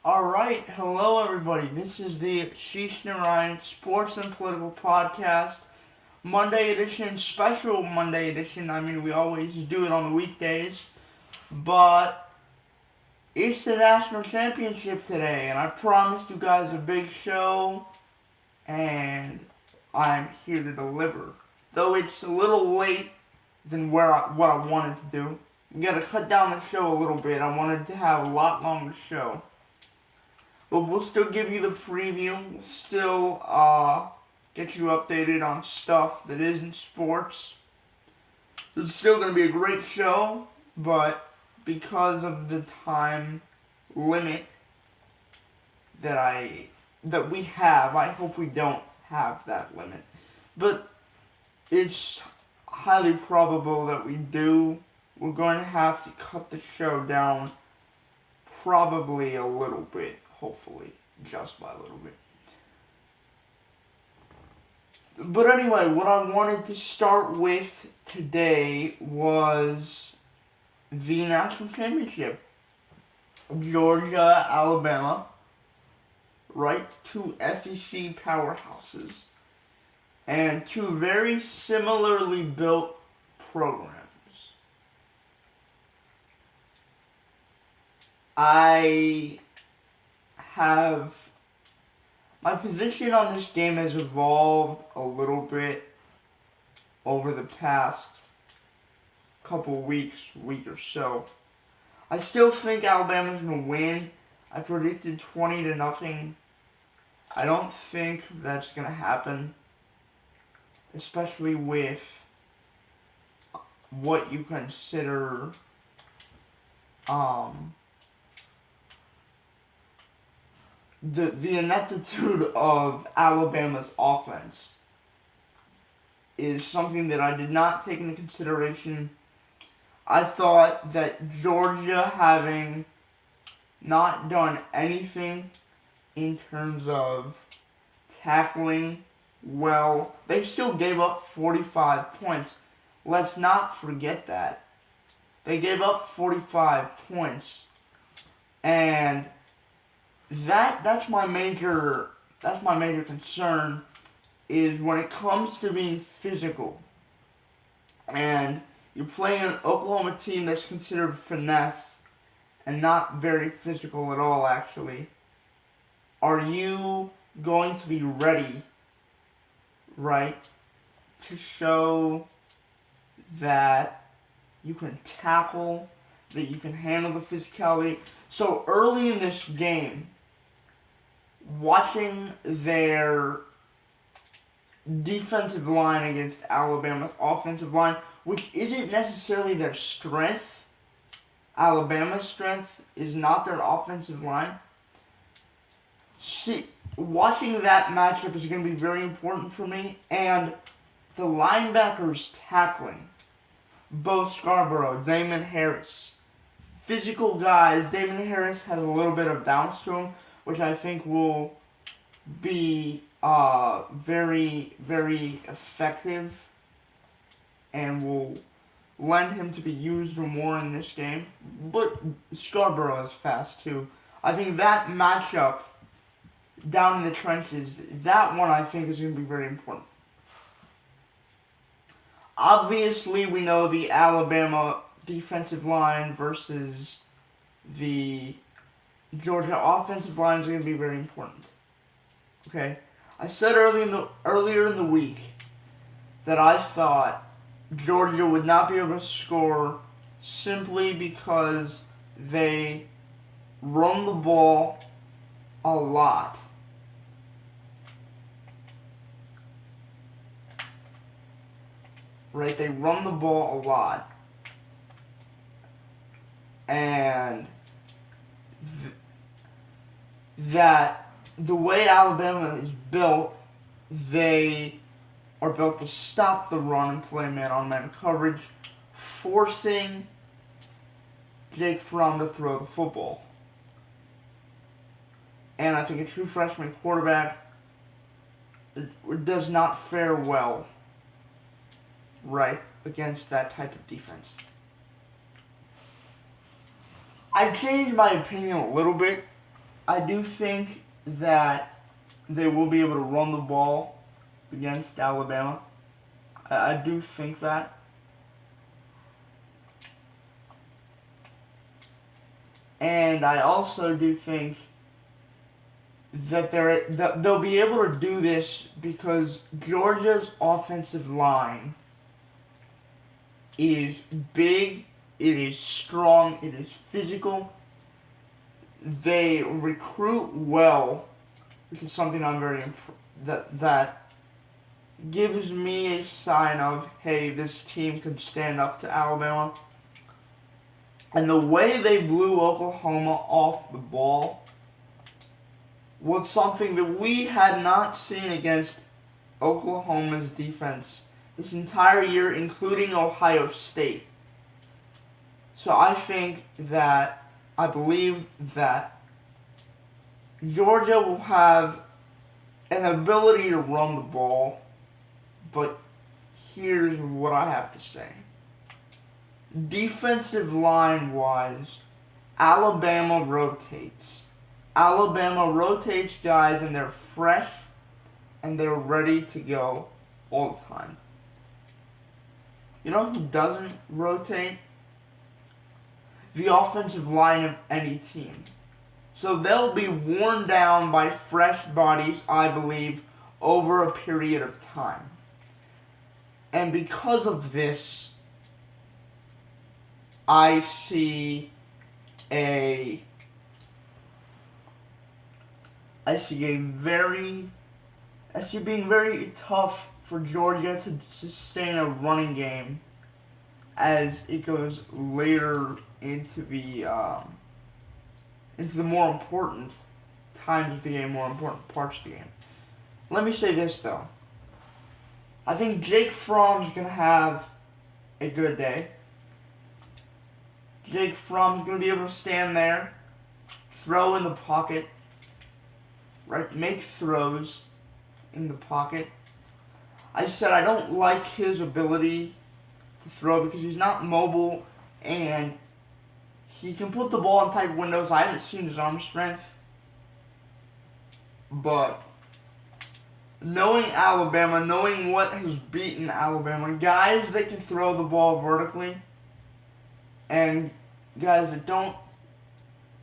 Alright, hello everybody. This is the Ashish and Ryan Sports and Political Podcast, Monday edition, special Monday edition. I mean, we always do it on the weekdays, but it's the national championship today, and I promised you guys a big show, and I'm here to deliver. Though it's a little late than what I wanted to do. We gotta cut down the show a little bit. I wanted to have a lot longer show. But we'll still give you the preview. We'll still get you updated on stuff that isn't sports. It's still going to be a great show, but because of the time limit that we have, I hope we don't have that limit. But it's highly probable that we do. We're going to have to cut the show down probably a little bit. Hopefully, just by a little bit. But anyway, what I wanted to start with today was the national championship. Georgia, Alabama, right? Two SEC powerhouses. And two very similarly built programs. My position on this game has evolved a little bit over the past couple week or so. I still think Alabama's going to win. I predicted 20-0. I don't think that's going to happen, especially with what you consider the ineptitude of Alabama's offense is something that I did not take into consideration. I thought that Georgia, having not done anything in terms of tackling well, they still gave up 45 points. Let's not forget that. They gave up 45 points. And that's my major concern, is when it comes to being physical and you're playing an Oklahoma team that's considered finesse and not very physical at all, actually. Are you going to be ready, right, to show that you can tackle, that you can handle the physicality? So early in this game, watching their defensive line against Alabama's offensive line, which isn't necessarily their strength. Alabama's strength is not their offensive line. Watching that matchup is going to be very important for me. And the linebackers tackling, both Scarborough, Damon Harris, physical guys. Damon Harris has a little bit of bounce to him, which I think will be very, very effective and will lend him to be used more in this game. But Scarborough is fast too. I think that matchup down in the trenches, that one I think is going to be very important. Obviously, we know the Alabama defensive line versus the Georgia offensive line is going to be very important. Okay? I said earlier in the week that I thought Georgia would not be able to score simply because they run the ball a lot. Right? They run the ball a lot. And that the way Alabama is built, they are built to stop the run and play man-on-man coverage, forcing Jake Fromm to throw the football. And I think a true freshman quarterback does not fare well, right, against that type of defense. I changed my opinion a little bit I do think that they will be able to run the ball against Alabama. I do think that. And I also do think that they'll be able to do this because Georgia's offensive line is big, it is strong, it is physical. They recruit well, which is something I'm very that gives me a sign of, hey, this team could stand up to Alabama. And the way they blew Oklahoma off the ball was something that we had not seen against Oklahoma's defense this entire year, including Ohio State. So I believe that Georgia will have an ability to run the ball, but here's what I have to say. Defensive line wise, Alabama rotates. Alabama rotates guys and they're fresh and they're ready to go all the time. You know who doesn't rotate? The offensive line of any team. So they'll be worn down by fresh bodies, I believe, over a period of time. And because of this, I see being very tough for Georgia to sustain a running game as it goes later into the more important times of the game, more important parts of the game. Let me say this though. I think Jake Fromm's gonna have a good day. Jake Fromm's going to be able to stand there, throw in the pocket, right? Make throws in the pocket. I said I don't like his ability to throw because he's not mobile and he can put the ball in tight windows. I haven't seen his arm strength, but knowing Alabama, knowing what has beaten Alabama, guys that can throw the ball vertically and guys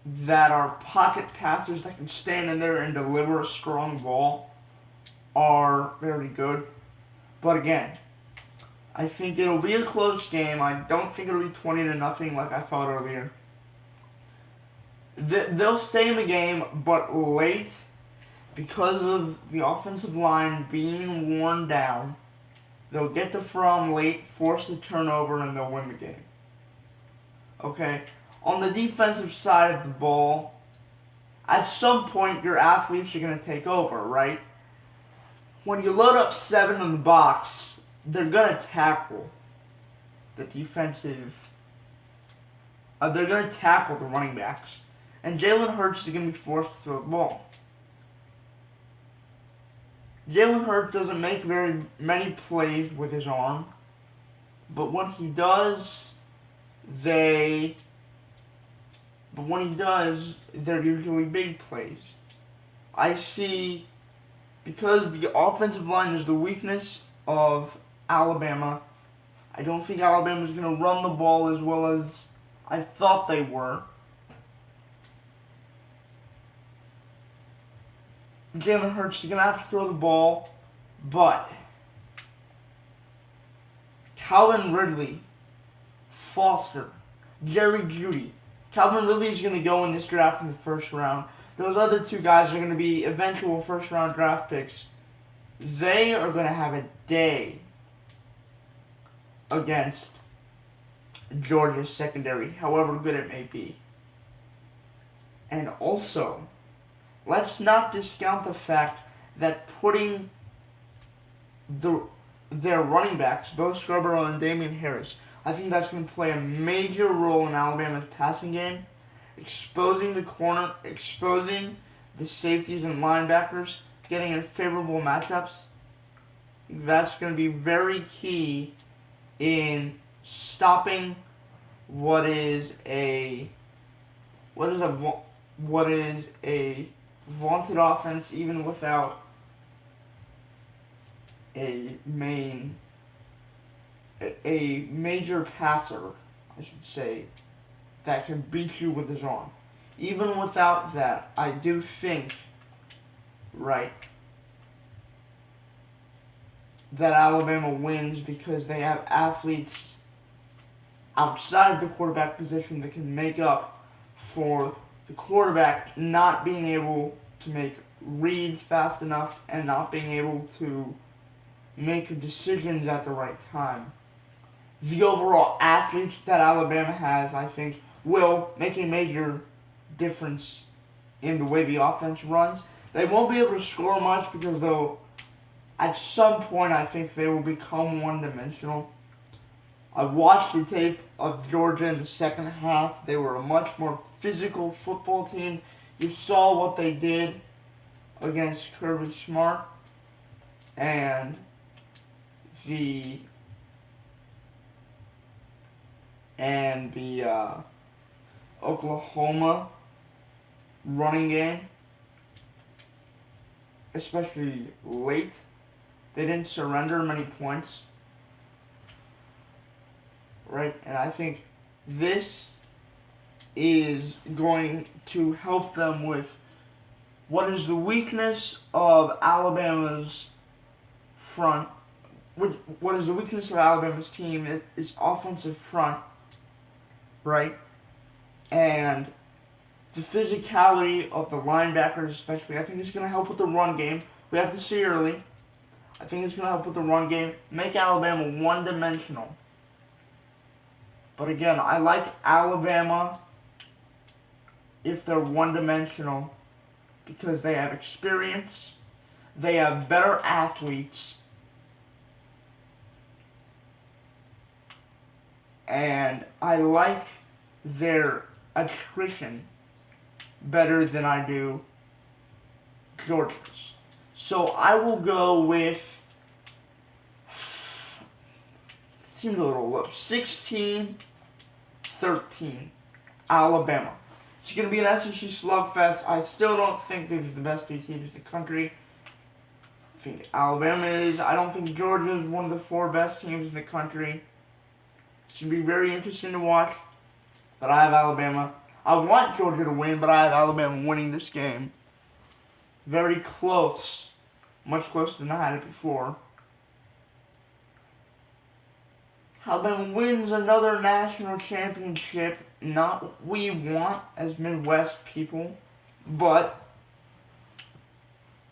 that are pocket passers that can stand in there and deliver a strong ball are very good. But again, I think it'll be a close game. I don't think it'll be 20-0 like I thought earlier. They'll stay in the game, but late, because of the offensive line being worn down, they'll get to Fromm late, force a turnover, and they'll win the game. Okay, on the defensive side of the ball, at some point your athletes are going to take over, right? When you load up 7 in the box, they're going to tackle the they're going to tackle the running backs. And Jalen Hurts is going to be forced to throw the ball. Jalen Hurts doesn't make very many plays with his arm, but when he does, they're usually big plays. I see, because the offensive line is the weakness of Alabama, I don't think Alabama's going to run the ball as well as I thought they were. Jalen Hurts is going to have to throw the ball, but Calvin Ridley, Foster, Jerry Jeudy. Calvin Ridley is going to go in this draft in the first round. Those other two guys are going to be eventual first-round draft picks. They are going to have a day against Georgia's secondary, however good it may be. And also, let's not discount the fact that putting their running backs, Bo Scarborough and Damian Harris, I think that's going to play a major role in Alabama's passing game, exposing the corner, exposing the safeties and linebackers, getting in favorable matchups. That's going to be very key in stopping what is a what is a vaunted offense, even without a major passer, I should say, that can beat you with his arm. Even without that, I do think, right, that Alabama wins because they have athletes outside of the quarterback position that can make up for the quarterback not being able to make reads fast enough and not being able to make decisions at the right time. The overall athletes that Alabama has, I think, will make a major difference in the way the offense runs. They won't be able to score much because they'll, at some point, I think they will become one-dimensional. I watched the tape of Georgia in the second half. They were a much more physical football team. You saw what they did against Kirby Smart and the Oklahoma running game, especially late. They didn't surrender many points, right? And I think this is going to help them with what is the weakness of Alabama's front. What is the weakness of Alabama's team? It's offensive front, right? And the physicality of the linebackers especially, I think it's going to help with the run game. We have to see early. I think it's going to help with the run game. Make Alabama one-dimensional. But again, I like Alabama if they're one-dimensional because they have experience, they have better athletes, and I like their attrition better than I do Georgia's. So I will go with, it seems a little low, 16-13 Alabama. It's going to be an SEC slugfest. I still don't think these are the best two teams in the country. I think Alabama is. I don't think Georgia is one of the four best teams in the country. It's going to be very interesting to watch. But I have Alabama. I want Georgia to win, but I have Alabama winning this game. Very close. Much closer than I had it before. Alabama wins another national championship. Not what we want as Midwest people, but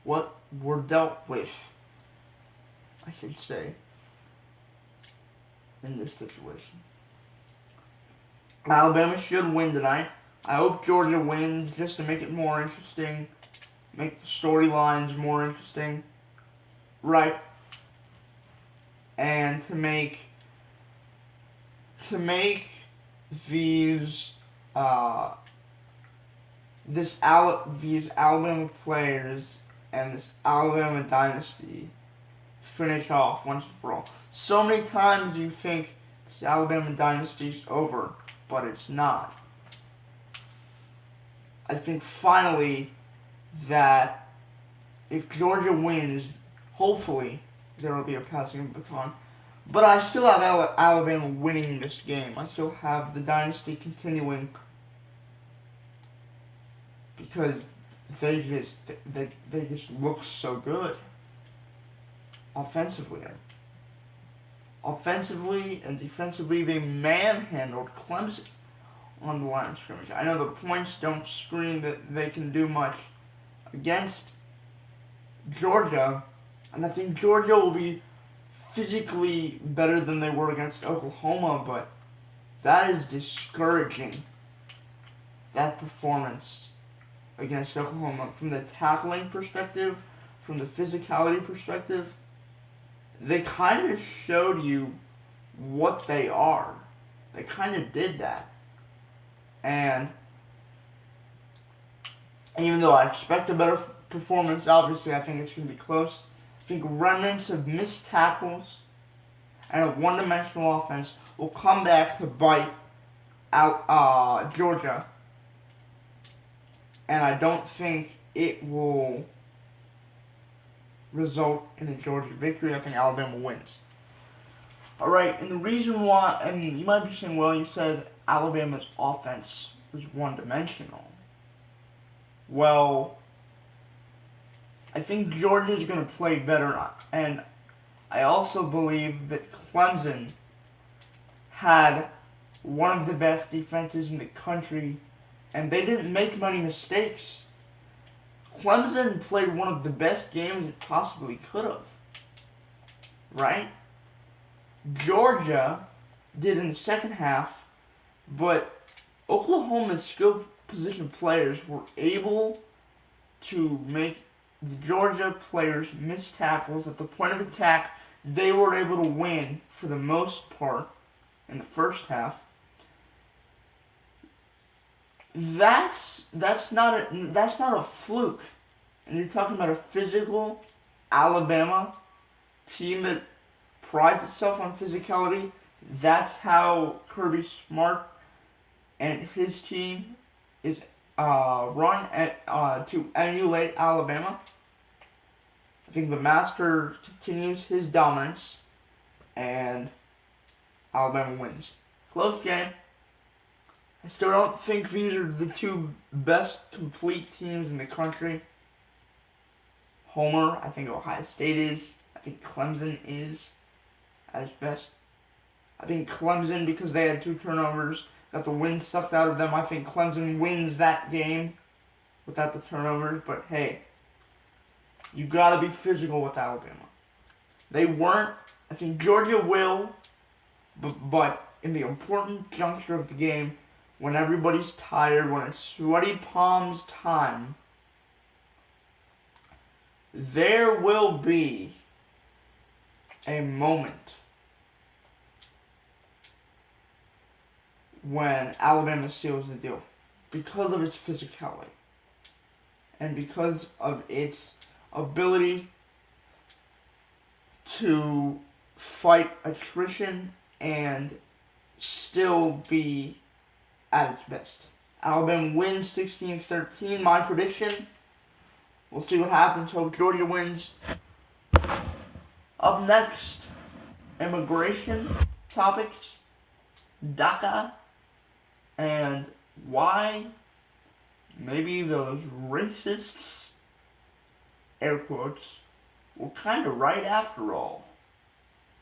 what we're dealt with, I should say, in this situation. Alabama should win tonight. I hope Georgia wins just to make it more interesting, make the storylines more interesting, right? And to make these these Alabama players and this Alabama dynasty finish off once and for all. So many times you think this Alabama dynasty's over, but it's not. I think finally that if Georgia wins, hopefully there will be a passing of the baton. But I still have Alabama winning this game. I still have the dynasty continuing because they just look so good offensively. Offensively and defensively, they manhandled Clemson on the line of scrimmage. I know the points don't scream that they can do much against Georgia, and I think Georgia will be physically better than they were against Oklahoma, but that is discouraging, that performance against Oklahoma. From the tackling perspective, from the physicality perspective, they kind of showed you what they are. They kind of did that. And even though I expect a better performance, obviously I think it's going to be close. I think remnants of missed tackles and a one-dimensional offense will come back to bite out Georgia and I don't think it will result in a Georgia victory. I think Alabama wins. Alright, and the reason why, and you might be saying, well, you said Alabama's offense was one-dimensional. Well, I think Georgia's going to play better, and I also believe that Clemson had one of the best defenses in the country, and they didn't make many mistakes. Clemson played one of the best games it possibly could have. Right? Georgia did in the second half, but Oklahoma's skill position players were able to make the Georgia players miss tackles at the point of attack. They were able to win for the most part in the first half. That's not a fluke. And you're talking about a physical Alabama team that prides itself on physicality. That's how Kirby Smart and his team is run to emulate Alabama. I think the Master continues his dominance, and Alabama wins. Close game. I still don't think these are the two best complete teams in the country. Homer, I think Ohio State is. I think Clemson is at its best. I think Clemson, because they had 2 turnovers, got the wind sucked out of them. I think Clemson wins that game without the turnovers. But hey, you gotta be physical with Alabama. They weren't. I think Georgia will, but in the important juncture of the game, when everybody's tired, when it's sweaty palms time, there will be a moment when Alabama seals the deal because of its physicality and because of its ability to fight attrition and still be at its best. Alabama wins 16-13. My prediction. We'll see what happens. Hope Georgia wins. Up next, immigration topics, DACA, and why maybe those racists, air quotes, were kind of right after all.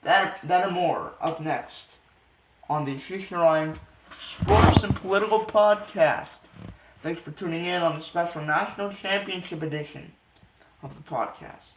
That and more up next on the Ashish Ryan Sports and Political Podcast. Thanks for tuning in on the special National Championship edition of the podcast.